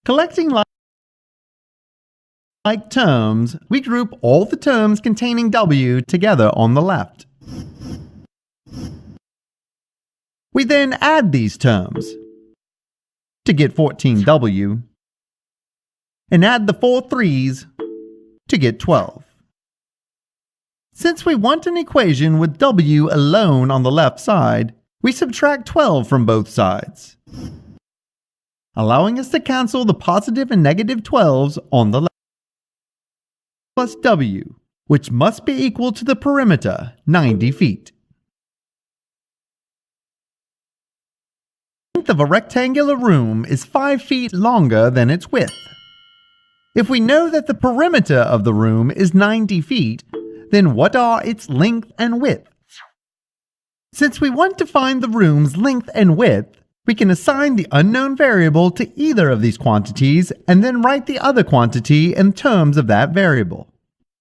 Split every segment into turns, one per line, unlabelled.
Collecting like terms, we group all the terms containing W together on the left. We then add these terms to get 14W and add the 4 3's to get 12. Since we want an equation with W alone on the left side, we subtract 12 from both sides, allowing us to cancel the positive and negative 12's on the left, plus W, which must be equal to the perimeter, 90 feet. The length of a rectangular room is 5 feet longer than its width. If we know that the perimeter of the room is 90 feet, then what are its length and width? Since we want to find the room's length and width, we can assign the unknown variable to either of these quantities and then write the other quantity in terms of that variable.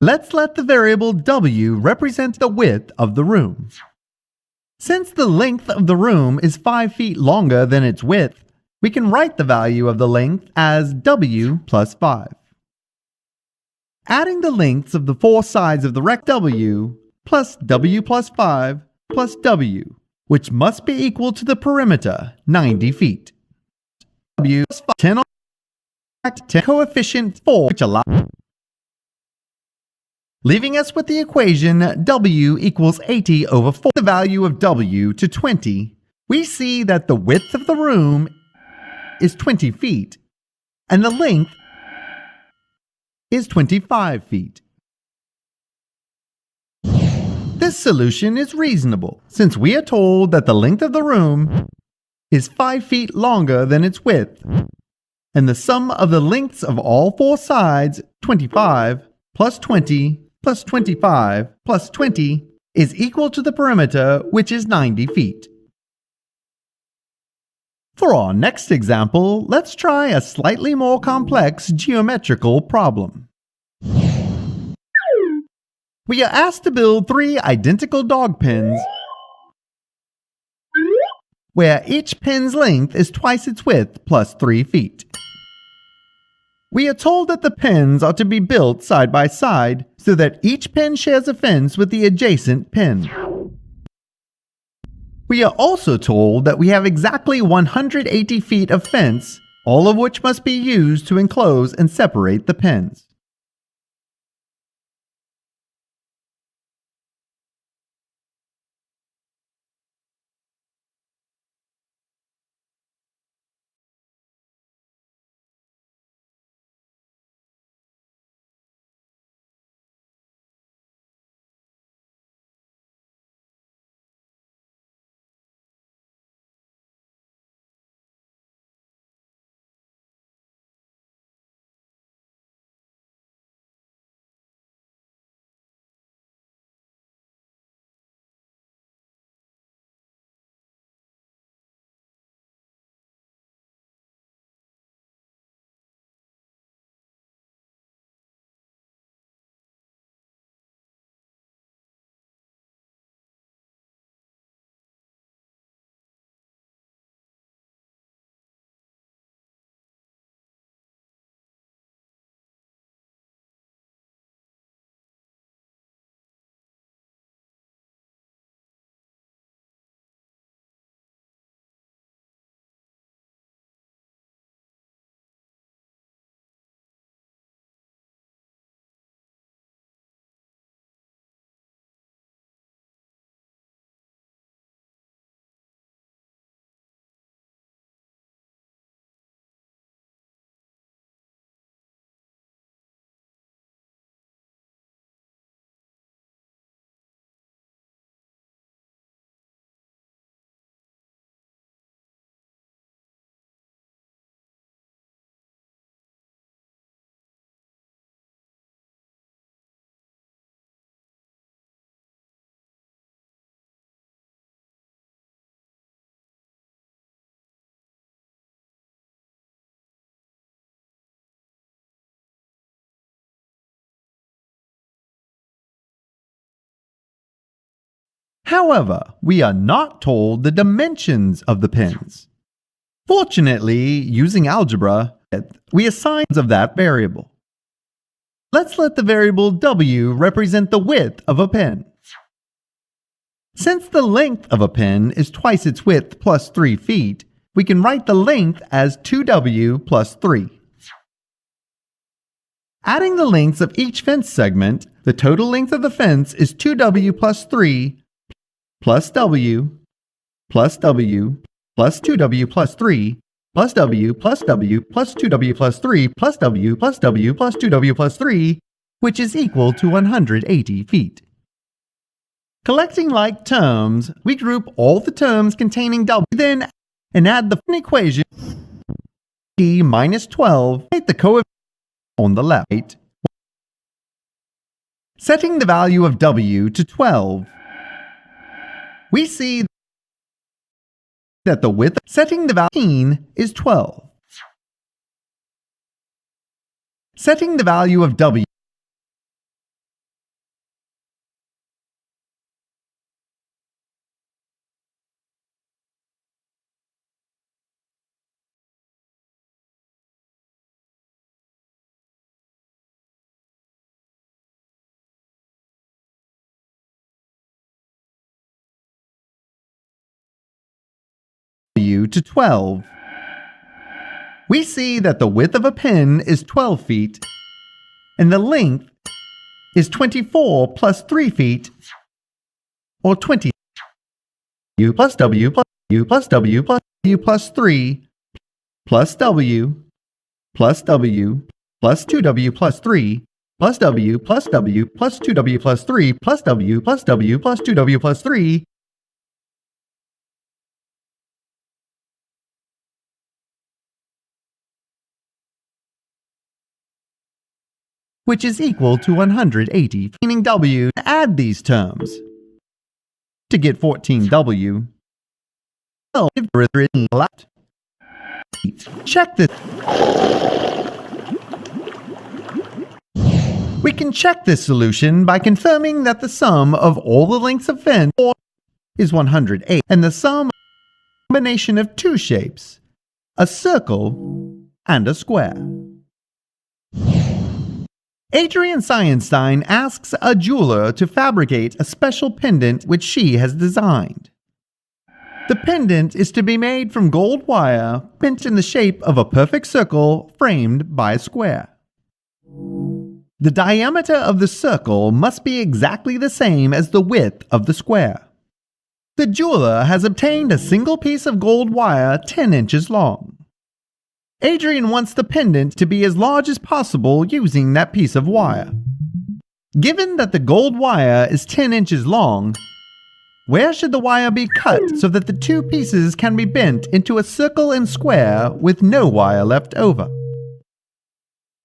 Let's let the variable W represent the width of the room. Since the length of the room is 5 feet longer than its width, we can write the value of the length as W plus 5. Adding the lengths of the 4 sides of the rectangle W plus W plus 5 plus W, which must be equal to the perimeter, 90 feet. W plus 10 on 10 coefficient 4, which allows, leaving us with the equation W equals 80 over 4. The value of W to 20, we see that the width of the room is 20 feet and the length is 25 feet. This solution is reasonable, since we are told that the length of the room is 5 feet longer than its width, and the sum of the lengths of all 4 sides, 25 plus 20 plus 25 plus 20, is equal to the perimeter, which is 90 feet. For our next example, let's try a slightly more complex geometrical problem. We are asked to build 3 identical dog pens where each pen's length is twice its width plus 3 feet. We are told that the pens are to be built side by side so that each pen shares a fence with the adjacent pen. We are also told that we have exactly 180 feet of fence, all of which must be used to enclose and separate the pens. However, we are not told the dimensions of the pens. Fortunately, using algebra, we assign of that variable. Let's let the variable w represent the width of a pen. Since the length of a pen is twice its width plus 3 feet, we can write the length as 2w plus 3. Adding the lengths of each fence segment, the total length of the fence is 2w plus 3 plus w plus w plus 2w plus 3 plus w plus w plus 2w plus 3 plus w plus w plus 2w plus 3, which is equal to 180 feet. Collecting like terms, we group all the terms containing w then and add the equation e minus 12 the coefficient on the left. Setting the value of w to 12, we see that the width setting the value is 12. Setting the value of w to 12, we see that the width of a pen is 12 feet and the length is 24 plus 3 feet, or 20. U plus w plus u plus w plus u plus 3 plus w plus w plus 2w plus 3 plus w plus w plus 2w plus 3 plus w plus w plus 2w plus 3, which is equal to 180, meaning w to add these terms. To get 14w, left. Check this. We can check this solution by confirming that the sum of all the lengths of fence is 108, and the sum combination of two shapes, a circle and a square. Adrian Scienstein asks a jeweler to fabricate a special pendant which she has designed. The pendant is to be made from gold wire bent in the shape of a perfect circle framed by a square. The diameter of the circle must be exactly the same as the width of the square. The jeweler has obtained a single piece of gold wire 10 inches long. Adrian wants the pendant to be as large as possible using that piece of wire. Given that the gold wire is 10 inches long, where should the wire be cut so that the two pieces can be bent into a circle and square with no wire left over?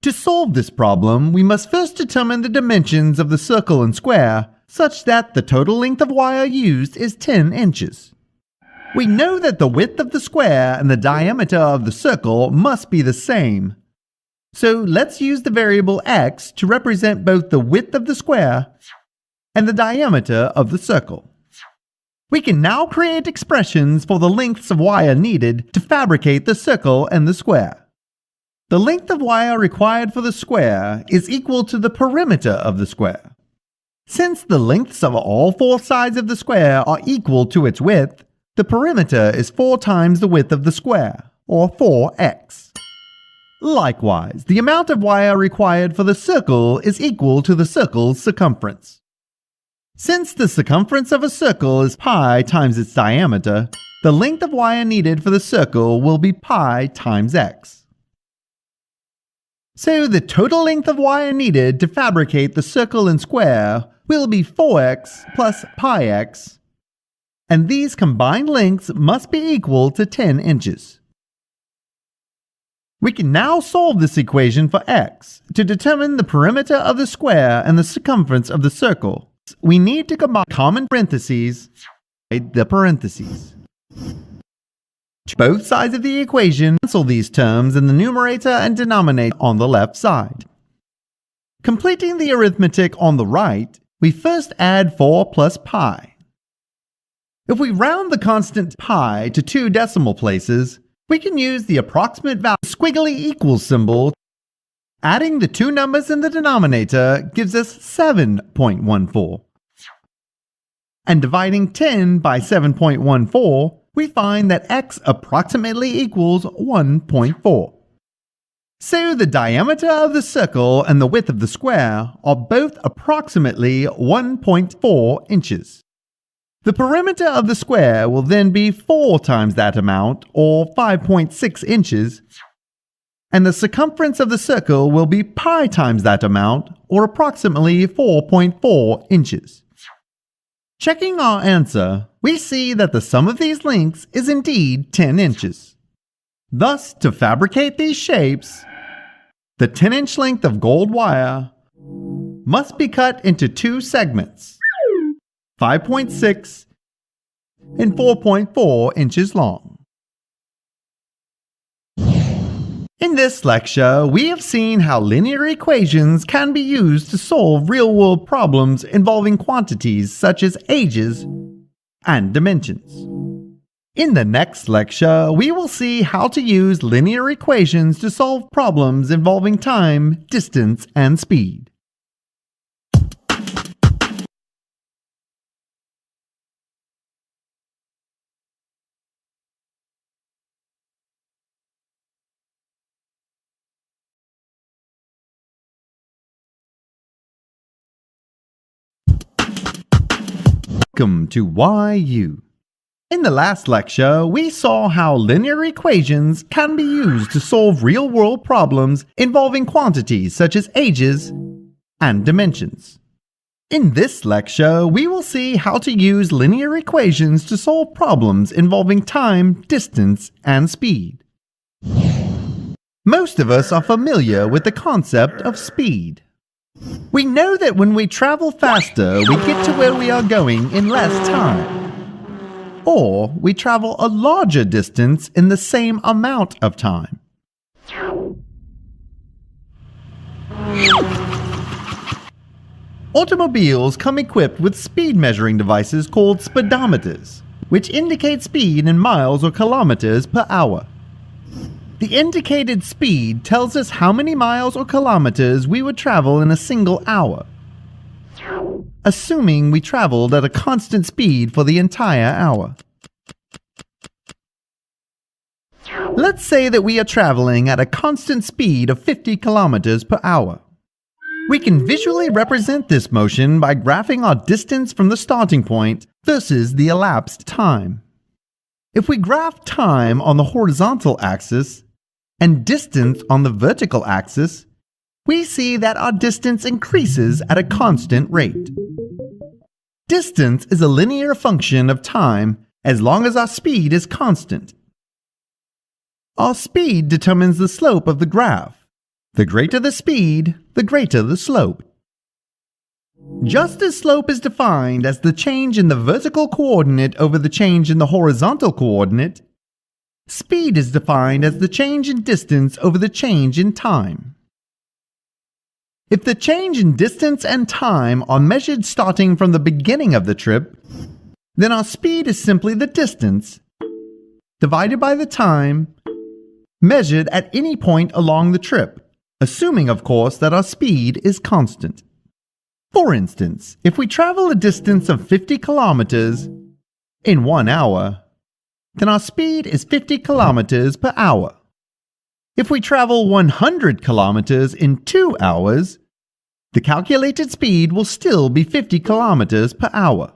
To solve this problem, we must first determine the dimensions of the circle and square such that the total length of wire used is 10 inches. We know that the width of the square and the diameter of the circle must be the same. So let's use the variable x to represent both the width of the square and the diameter of the circle. We can now create expressions for the lengths of wire needed to fabricate the circle and the square. The length of wire required for the square is equal to the perimeter of the square. Since the lengths of all four sides of the square are equal to its width, the perimeter is 4 times the width of the square, or 4x. Likewise, the amount of wire required for the circle is equal to the circle's circumference. Since the circumference of a circle is pi times its diameter, the length of wire needed for the circle will be pi times x. So the total length of wire needed to fabricate the circle and square will be 4x plus pi x, and these combined lengths must be equal to 10 inches. We can now solve this equation for x. To determine the perimeter of the square and the circumference of the circle, we need to combine common parentheses with the parentheses. Both sides of the equation cancel these terms in the numerator and denominator on the left side. Completing the arithmetic on the right, we first add 4 plus pi. If we round the constant pi to 2 decimal places, We can use the approximate value squiggly equals symbol. Adding the two numbers in the denominator gives us 7.14. And dividing 10 by 7.14, we find that x approximately equals 1.4. So the diameter of the circle and the width of the square are both approximately 1.4 inches. The perimeter of the square will then be 4 times that amount, or 5.6 inches, and the circumference of the circle will be pi times that amount, or approximately 4.4 inches. Checking our answer, we see that the sum of these lengths is indeed 10 inches. Thus, to fabricate these shapes, the 10-inch length of gold wire must be cut into two segments, 5.6 and 4.4 inches long. In this lecture, we have seen how linear equations can be used to solve real-world problems involving quantities such as ages and dimensions. In the next lecture, we will see how to use linear equations to solve problems involving time, distance, and speed. Welcome to YU. In the last lecture, we saw how linear equations can be used to solve real-world problems involving quantities such as ages and dimensions. In this lecture, we will see how to use linear equations to solve problems involving time, distance, and speed. Most of us are familiar with the concept of speed. We know that when we travel faster, we get to where we are going in less time. Or we travel a larger distance in the same amount of time. Automobiles come equipped with speed measuring devices called speedometers, which indicate speed in miles or kilometers per hour. The indicated speed tells us how many miles or kilometers we would travel in a single hour, assuming we traveled at a constant speed for the entire hour. Let's say that we are traveling at a constant speed of 50 kilometers per hour. We can visually represent this motion by graphing our distance from the starting point versus the elapsed time. If we graph time on the horizontal axis and distance on the vertical axis, we see that our distance increases at a constant rate. Distance is a linear function of time as long as our speed is constant. Our speed determines the slope of the graph. The greater the speed, the greater the slope. Just as slope is defined as the change in the vertical coordinate over the change in the horizontal coordinate, speed is defined as the change in distance over the change in time. If the change in distance and time are measured starting from the beginning of the trip, then our speed is simply the distance divided by the time measured at any point along the trip, assuming, of course, that our speed is constant. For instance, if we travel a distance of 50 kilometers in 1 hour, then our speed is 50 kilometers per hour. If we travel 100 kilometers in 2 hours, the calculated speed will still be 50 kilometers per hour.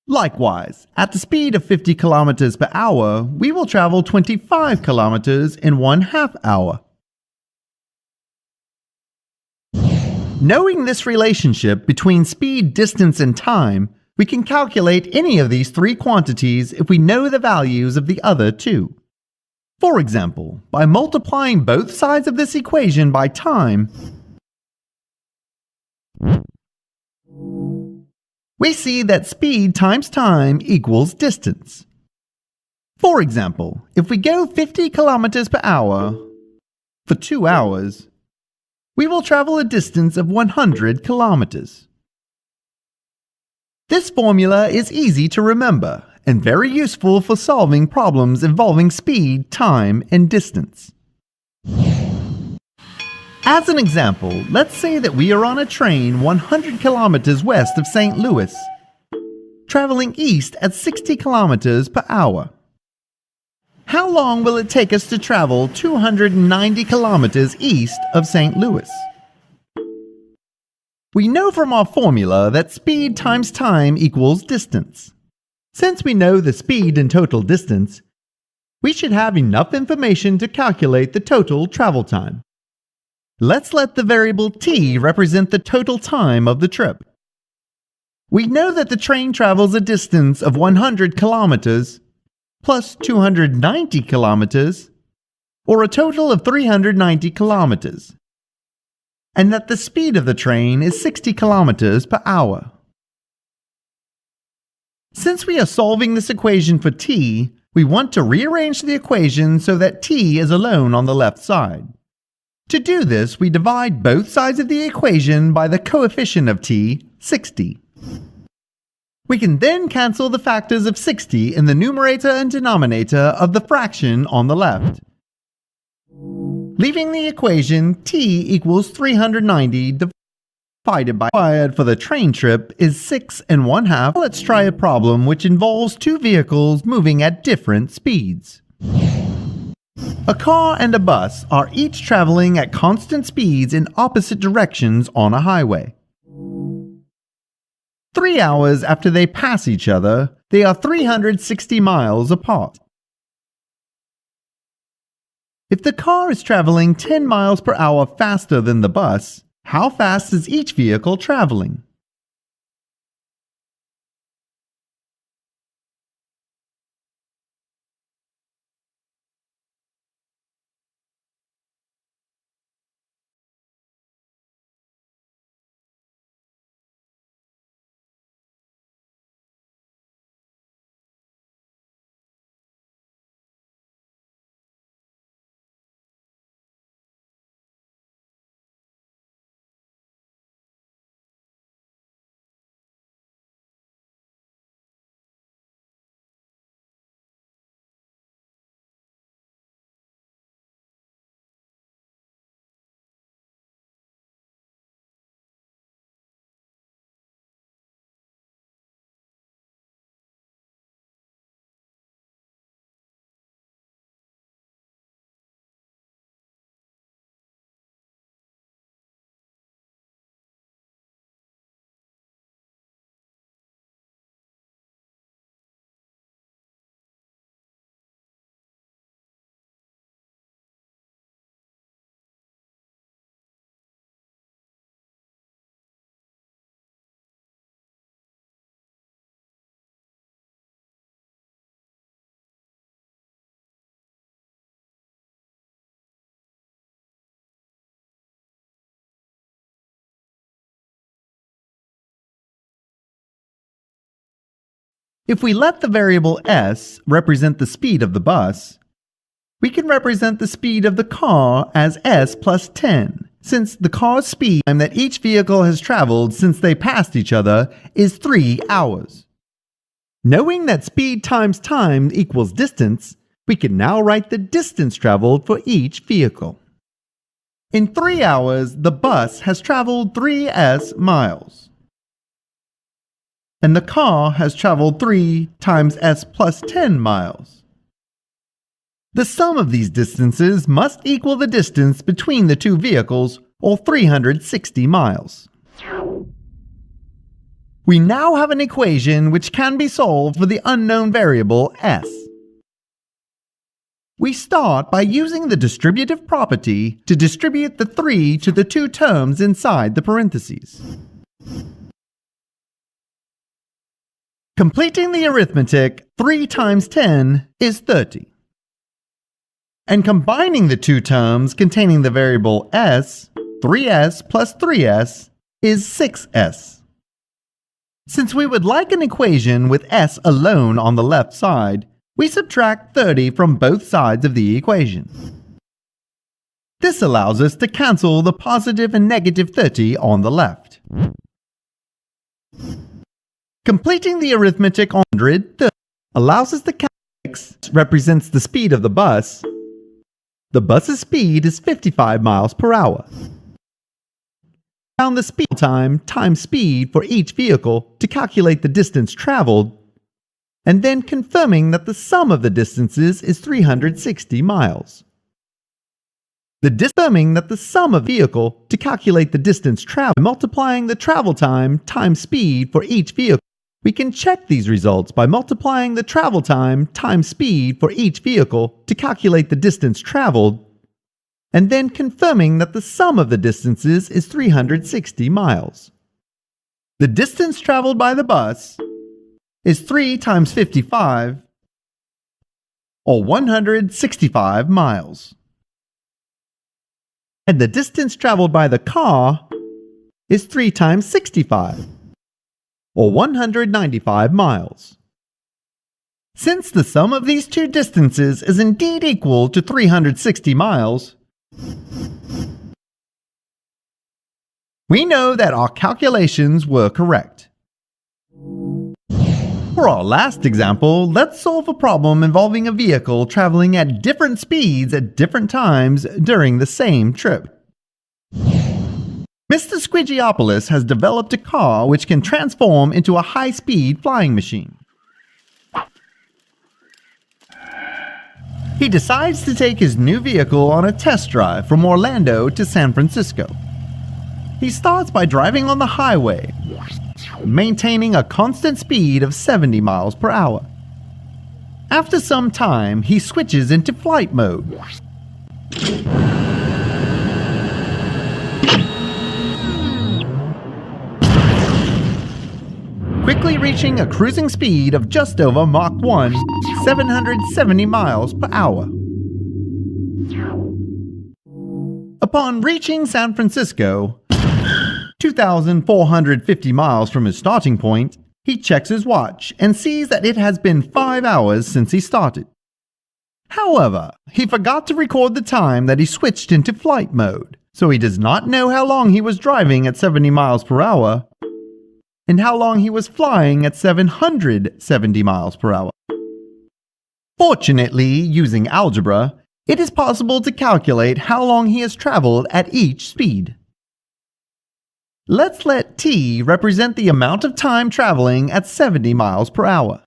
Likewise, at the speed of 50 kilometers per hour, we will travel 25 kilometers in 1/2 hour. Knowing this relationship between speed, distance, and time, we can calculate any of these three quantities if we know the values of the other two. For example, by multiplying both sides of this equation by time, we see that speed times time equals distance. For example, if we go 50 kilometers per hour for 2 hours, we will travel a distance of 100 kilometers. This formula is easy to remember, and very useful for solving problems involving speed, time, and distance. As an example, let's say that we are on a train 100 kilometers west of St. Louis, traveling east at 60 kilometers per hour. How long will it take us to travel 290 kilometers east of St. Louis? We know from our formula that speed times time equals distance. Since we know the speed and total distance, we should have enough information to calculate the total travel time. Let's let the variable t represent the total time of the trip. We know that the train travels a distance of 100 kilometers plus 290 kilometers, or a total of 390 kilometers, and that the speed of the train is 60 kilometers per hour. Since we are solving this equation for t, we want to rearrange the equation so that t is alone on the left side. To do this, we divide both sides of the equation by the coefficient of t, 60. We can then cancel the factors of 60 in the numerator and denominator of the fraction on the left, leaving the equation t equals 390 divided by required for the train trip is 6 1/2. Let's try a problem which involves two vehicles moving at different speeds. A car and a bus are each traveling at constant speeds in opposite directions on a highway. 3 hours after they pass each other, they are 360 miles apart. If the car is traveling 10 miles per hour faster than the bus, how fast is each vehicle traveling? If we let the variable s represent the speed of the bus, we can represent the speed of the car as s plus 10, since the car's speed time that each vehicle has traveled since they passed each other is 3 hours. Knowing that speed times time equals distance, we can now write the distance traveled for each vehicle. In 3 hours, the bus has traveled 3s miles, and the car has traveled 3 times s plus 10 miles. The sum of these distances must equal the distance between the two vehicles, or 360 miles. We now have an equation which can be solved for the unknown variable s. We start by using the distributive property to distribute the 3 to the two terms inside the parentheses. Completing the arithmetic, 3 times 10 is 30. And combining the two terms containing the variable s, 3s plus 3s, is 6s. Since we would like an equation with s alone on the left side, we subtract 30 from both sides of the equation. This allows us to cancel the positive and negative 30 on the left. Completing the arithmetic on 130, allows us to calculate x represents the speed of the bus. The bus's speed is 55 miles per hour. Found the speed time times speed for each vehicle to calculate the distance traveled, and then confirming that the sum of the distances is 360 miles. Confirming that the sum of vehicle to calculate the distance traveled, multiplying the travel time times speed for each vehicle. We can check these results by multiplying the travel time times speed for each vehicle to calculate the distance traveled, and then confirming that the sum of the distances is 360 miles. The distance traveled by the bus is 3 times 55, or 165 miles. And the distance traveled by the car is 3 times 65, or 195 miles. Since the sum of these two distances is indeed equal to 360 miles, we know that our calculations were correct. For our last example, let's solve a problem involving a vehicle traveling at different speeds at different times during the same trip. Mr. Squidgyopoulos has developed a car which can transform into a high-speed flying machine. He decides to take his new vehicle on a test drive from Orlando to San Francisco. He starts by driving on the highway, maintaining a constant speed of 70 miles per hour. After some time, he switches into flight mode. Quickly reaching a cruising speed of just over Mach 1, 770 miles per hour. Upon reaching San Francisco, 2,450 miles from his starting point, he checks his watch and sees that it has been 5 hours since he started. However, he forgot to record the time that he switched into flight mode, so he does not know how long he was driving at 70 miles per hour and how long he was flying at 770 miles per hour. Fortunately, using algebra, it is possible to calculate how long he has traveled at each speed. Let's let t represent the amount of time traveling at 70 miles per hour.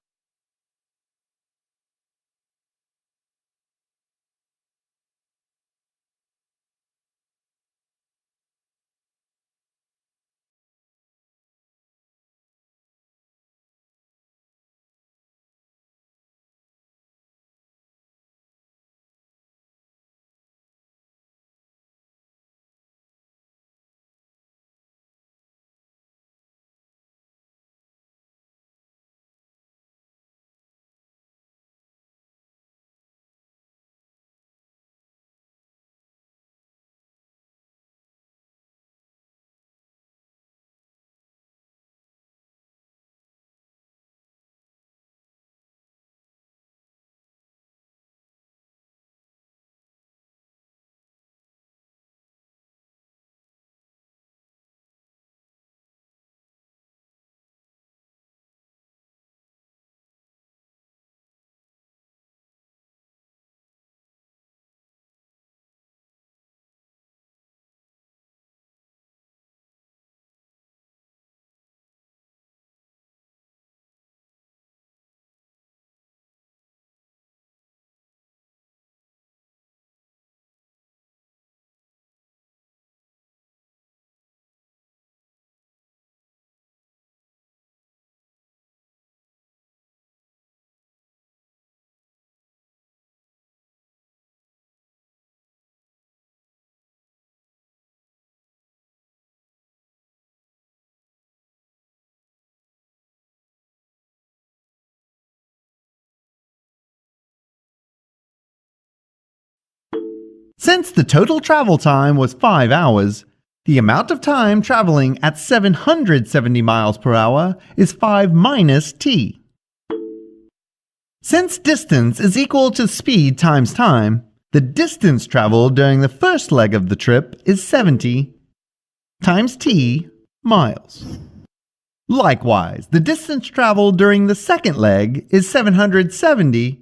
Since the total travel time was 5 hours, the amount of time traveling at 770 miles per hour is 5 minus t. Since distance is equal to speed times time, the distance traveled during the first leg of the trip is 70 times t miles. Likewise, the distance traveled during the second leg is 770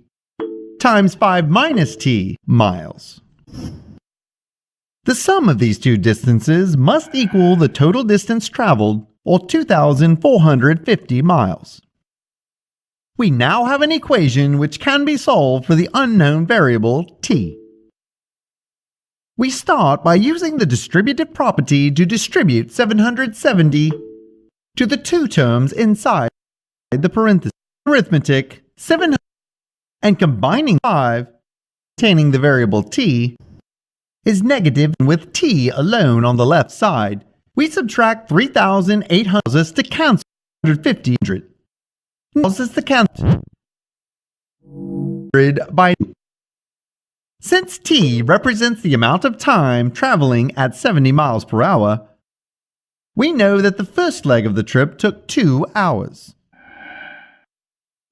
times 5 minus t miles. The sum of these two distances must equal the total distance traveled, or 2,450 miles. We now have an equation which can be solved for the unknown variable t. We start by using the distributive property to distribute 770 to the two terms inside the parenthesis. Arithmetic 700 and combining 5, containing the variable t, is negative with t alone on the left side. We subtract 3,800 to cancel 150 causes the cancel by. Since t represents the amount of time traveling at 70 miles per hour, we know that the first leg of the trip took 2 hours.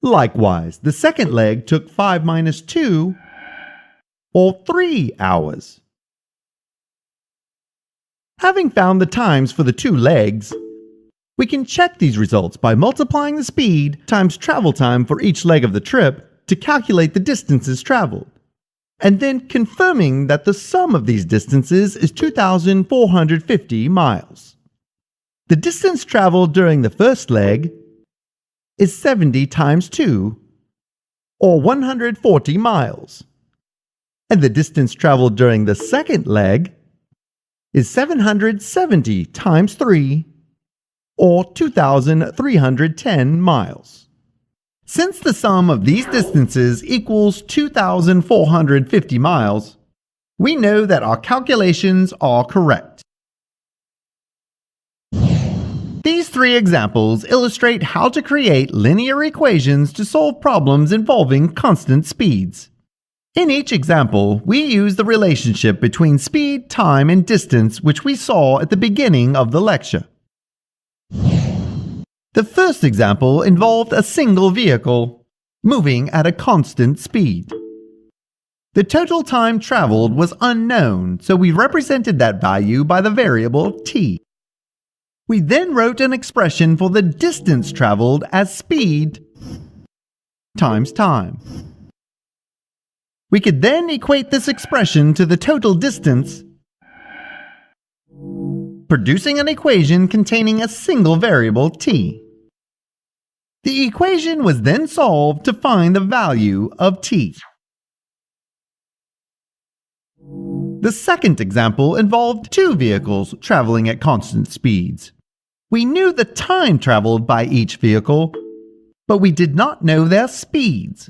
Likewise, the second leg took 5 minus 2, or 3 hours. Having found the times for the two legs, we can check these results by multiplying the speed times travel time for each leg of the trip to calculate the distances traveled, and then confirming that the sum of these distances is 2,450 miles. The distance traveled during the first leg is 70 times 2, or 140 miles, and the distance traveled during the second leg is 770 times 3, or 2,310 miles. Since the sum of these distances equals 2,450 miles, we know that our calculations are correct. These three examples illustrate how to create linear equations to solve problems involving constant speeds. In each example, we use the relationship between speed, time, and distance which we saw at the beginning of the lecture. The first example involved a single vehicle moving at a constant speed. The total time traveled was unknown, so we represented that value by the variable t. We then wrote an expression for the distance traveled as speed times time. We could then equate this expression to the total distance, producing an equation containing a single variable t. The equation was then solved to find the value of t. The second example involved two vehicles traveling at constant speeds. We knew the time traveled by each vehicle, but we did not know their speeds.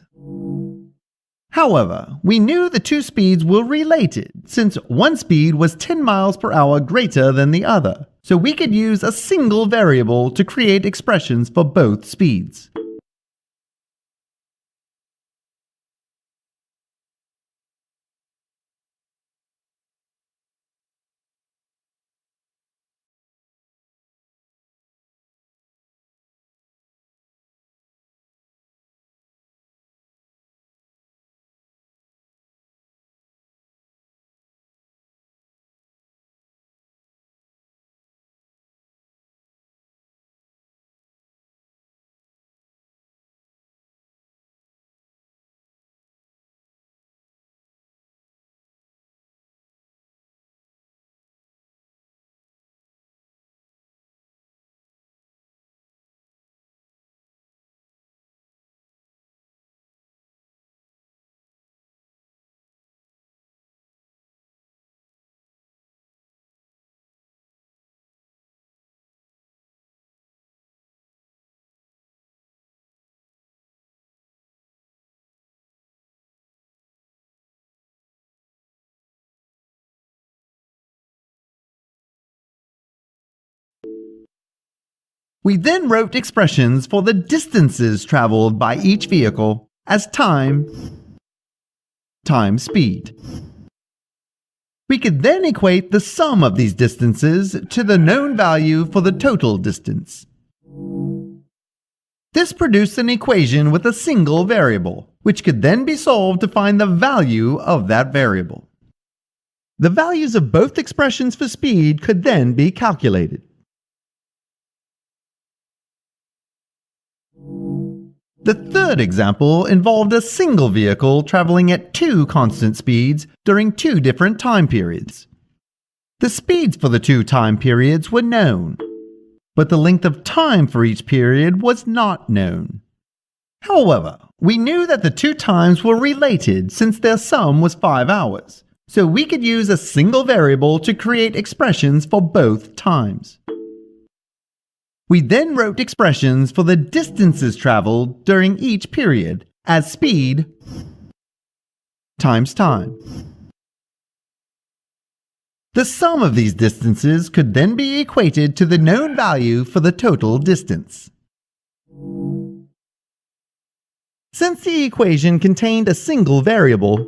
However, we knew the two speeds were related, since one speed was 10 miles per hour greater than the other, so we could use a single variable to create expressions for both speeds. We then wrote expressions for the distances traveled by each vehicle as time times speed. We could then equate the sum of these distances to the known value for the total distance. This produced an equation with a single variable, which could then be solved to find the value of that variable. The values of both expressions for speed could then be calculated. The third example involved a single vehicle traveling at 2 constant speeds during 2 different time periods. The speeds for the 2 time periods were known, but the length of time for each period was not known. However, we knew that the 2 times were related since their sum was 5 hours, so we could use a single variable to create expressions for both times. We then wrote expressions for the distances traveled during each period as speed times time. The sum of these distances could then be equated to the known value for the total distance. Since the equation contained a single variable,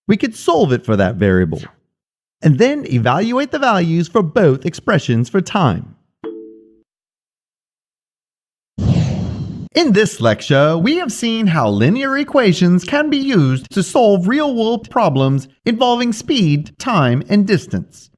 we could solve it for that variable, and then evaluate the values for both expressions for time. In this lecture, we have seen how linear equations can be used to solve real-world problems involving speed, time, and distance.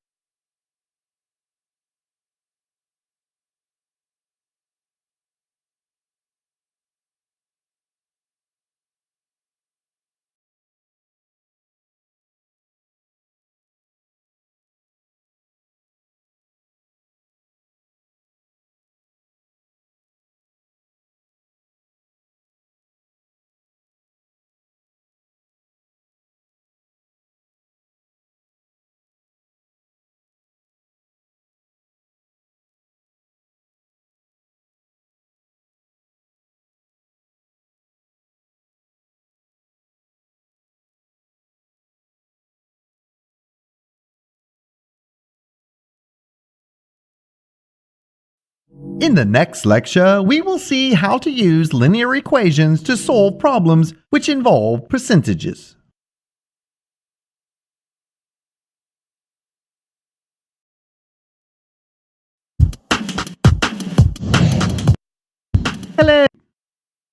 In the next lecture, we will see how to use linear equations to solve problems which involve percentages. Hello!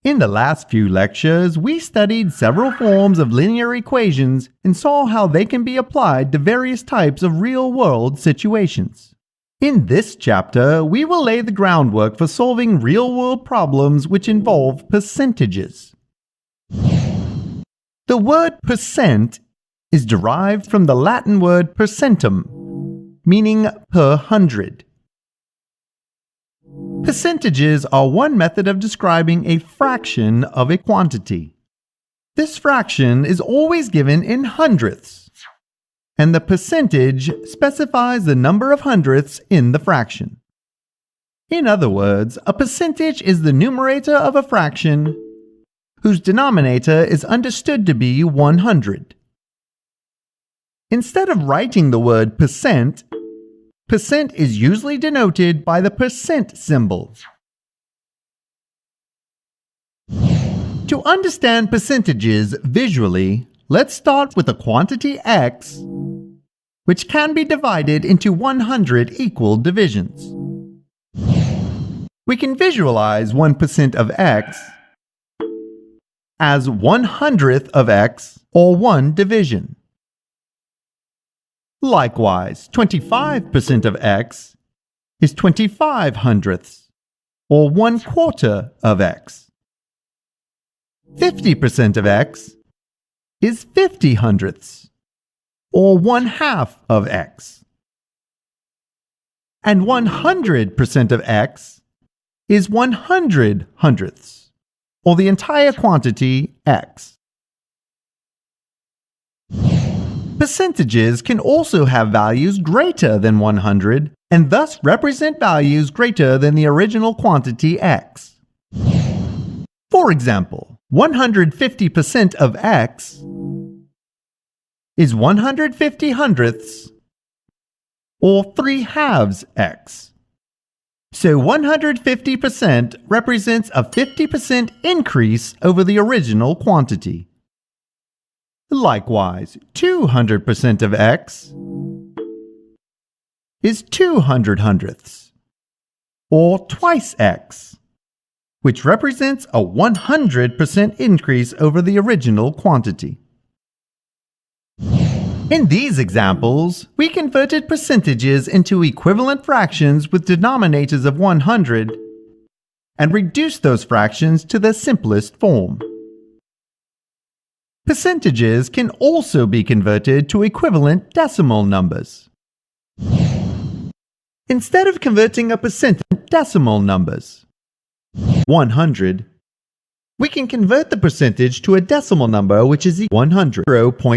In the last few lectures, we studied several forms of linear equations and saw how they can be applied to various types of real-world situations. In this chapter, we will lay the groundwork for solving real-world problems which involve percentages. The word percent is derived from the Latin word percentum, meaning per hundred. Percentages are one method of describing a fraction of a quantity. This fraction is always given in hundredths, and the percentage specifies the number of hundredths in the fraction. In other words, a percentage is the numerator of a fraction whose denominator is understood to be 100. Instead of writing the word percent, percent is usually denoted by the percent symbol. To understand percentages visually, let's start with the quantity x, which can be divided into 100 equal divisions. We can visualize 1% of x as 1/100th of x, or 1 division. Likewise, 25% of x is 25 hundredths, or 1/4 of x. 50% of x is 50 hundredths, or 1/2 of x. And 100% of x is 100 hundredths, or the entire quantity x. Percentages can also have values greater than 100 and thus represent values greater than the original quantity x. For example, 150% of x is 150 hundredths, or 3/2 x. So 150% represents a 50% increase over the original quantity. Likewise, 200% of x is 200 hundredths, or twice x, which represents a 100% increase over the original quantity. In these examples, we converted percentages into equivalent fractions with denominators of 100 and reduce those fractions to their simplest form. Percentages can also be converted to equivalent decimal numbers. Instead of converting a percent to decimal numbers, 100, we can convert the percentage to a decimal number which is 100.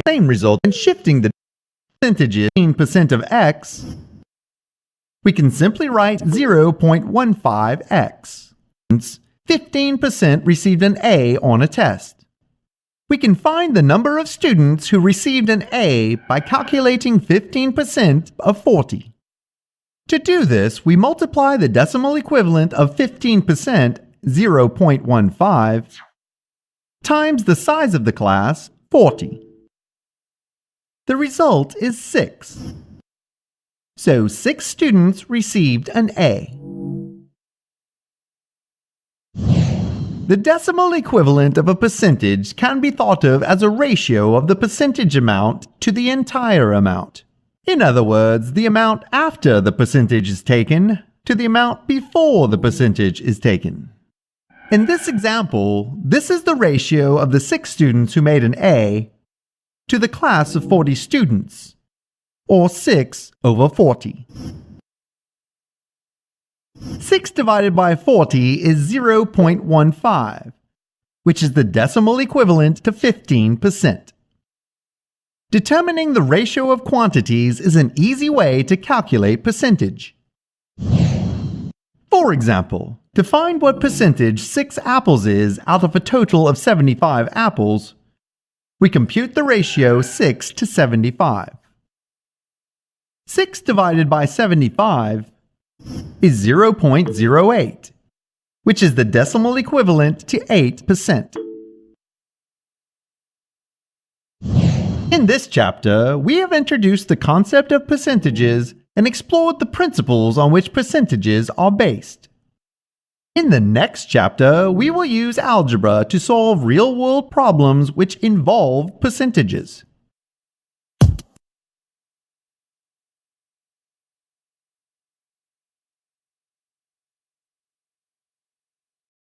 Same result in shifting the percentages 15% of x, we can simply write 0.15x. 15% received an A on a test. We can find the number of students who received an A by calculating 15% of 40. To do this, we multiply the decimal equivalent of 15%, 0.15, times the size of the class, 40. The result is 6. So 6 students received an A. The decimal equivalent of a percentage can be thought of as a ratio of the percentage amount to the entire amount. In other words, the amount after the percentage is taken to the amount before the percentage is taken. In this example, this is the ratio of the 6 students who made an A to the class of 40 students, or 6 over 40. 6 divided by 40 is 0.15, which is the decimal equivalent to 15%. Determining the ratio of quantities is an easy way to calculate percentage. For example, to find what percentage 6 apples is out of a total of 75 apples, we compute the ratio 6 to 75. 6 divided by 75 is 0.08, which is the decimal equivalent to 8%. In this chapter, we have introduced the concept of percentages and explored the principles on which percentages are based. In the next chapter, we will use algebra to solve real-world problems which involve percentages.